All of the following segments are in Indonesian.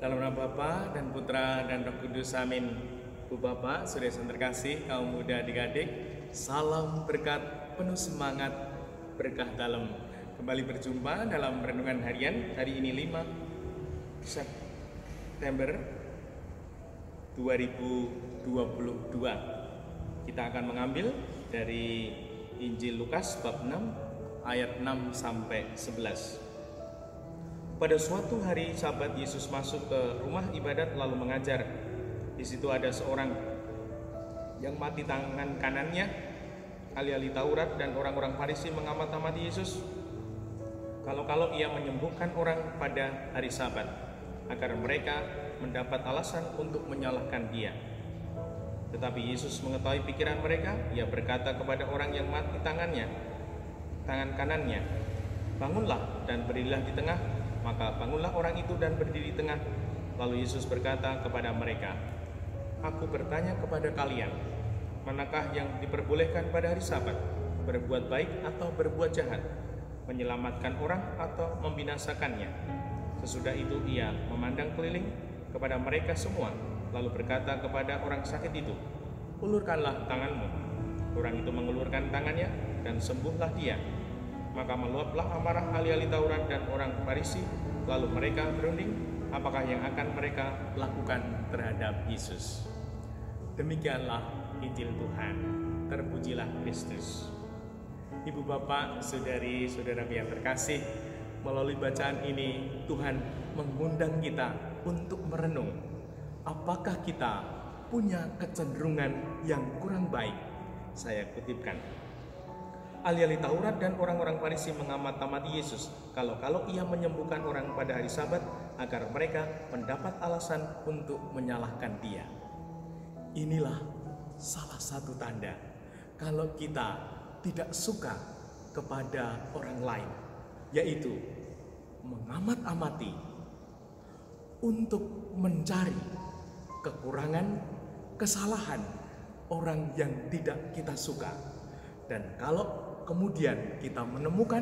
Dalam nama Bapa dan Putra dan Roh Kudus, amin. Bu Bapak, saudara yang terkasih, kaum muda adik-adik, salam berkat, penuh semangat, berkah dalam. Kembali berjumpa dalam renungan harian hari ini 5 September 2022. Kita akan mengambil dari Injil Lukas bab 6 ayat 6 sampai 11. Pada suatu hari Sabat, Yesus masuk ke rumah ibadat lalu mengajar. Di situ ada seorang yang mati tangan kanannya. Ahli-ahli Taurat dan orang-orang Farisi mengamat-amati Yesus. Kalau-kalau ia menyembuhkan orang pada hari Sabat, agar mereka mendapat alasan untuk menyalahkan dia. Tetapi Yesus mengetahui pikiran mereka. Ia berkata kepada orang yang mati tangan kanannya, "Bangunlah dan berdirilah di tengah." Maka bangunlah orang itu dan berdiri di tengah. Lalu Yesus berkata kepada mereka, "Aku bertanya kepada kalian, manakah yang diperbolehkan pada hari Sabat? Berbuat baik atau berbuat jahat? Menyelamatkan orang atau membinasakannya?" Sesudah itu ia memandang keliling kepada mereka semua, lalu berkata kepada orang sakit itu, "Ulurkanlah tanganmu." Orang itu mengulurkan tangannya dan sembuhlah dia. Maka meluaplah amarah ahli-ahli Taurat dan orang Farisi, lalu mereka berunding apakah yang akan mereka lakukan terhadap Yesus. Demikianlah Injil Tuhan. Terpujilah Kristus. Ibu bapak, saudari-saudara yang terkasih, melalui bacaan ini Tuhan mengundang kita untuk merenung. Apakah kita punya kecenderungan yang kurang baik? Saya kutipkan. Ahli-ahli Taurat dan orang-orang Farisi mengamat-amati Yesus. Kalau-kalau ia menyembuhkan orang pada hari Sabat, agar mereka mendapat alasan untuk menyalahkan dia. Inilah salah satu tanda kalau kita tidak suka kepada orang lain, yaitu mengamat-amati untuk mencari kekurangan, kesalahan orang yang tidak kita suka. Dan kalau kemudian kita menemukan,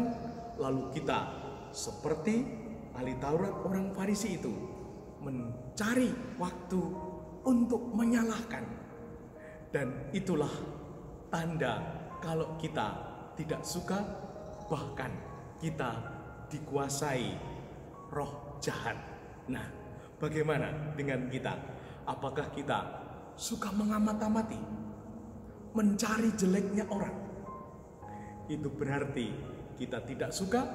lalu kita seperti ahli Taurat orang Farisi itu mencari waktu untuk menyalahkan. Dan itulah tanda kalau kita tidak suka, bahkan kita dikuasai roh jahat. Nah, bagaimana dengan kita? Apakah kita suka mengamat-amati, mencari jeleknya orang? Itu berarti kita tidak suka,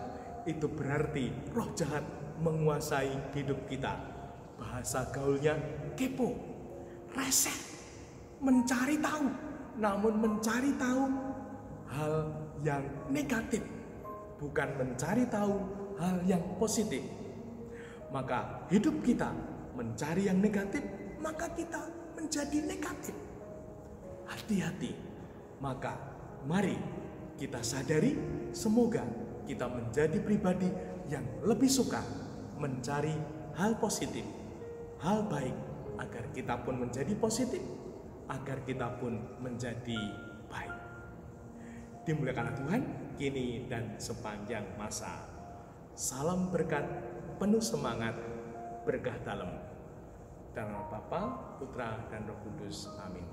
itu berarti roh jahat menguasai hidup kita. Bahasa gaulnya kepo, resek, mencari tahu, namun mencari tahu hal yang negatif, bukan mencari tahu hal yang positif. Maka hidup kita mencari yang negatif, maka kita menjadi negatif. Hati-hati. Maka mari kita sadari, semoga kita menjadi pribadi yang lebih suka mencari hal positif, hal baik, agar kita pun menjadi positif, agar kita pun menjadi baik. Dimuliakanlah Tuhan, kini dan sepanjang masa. Salam berkat, penuh semangat, berkah dalam. Dalam nama Bapa, Putra, dan Roh Kudus. Amin.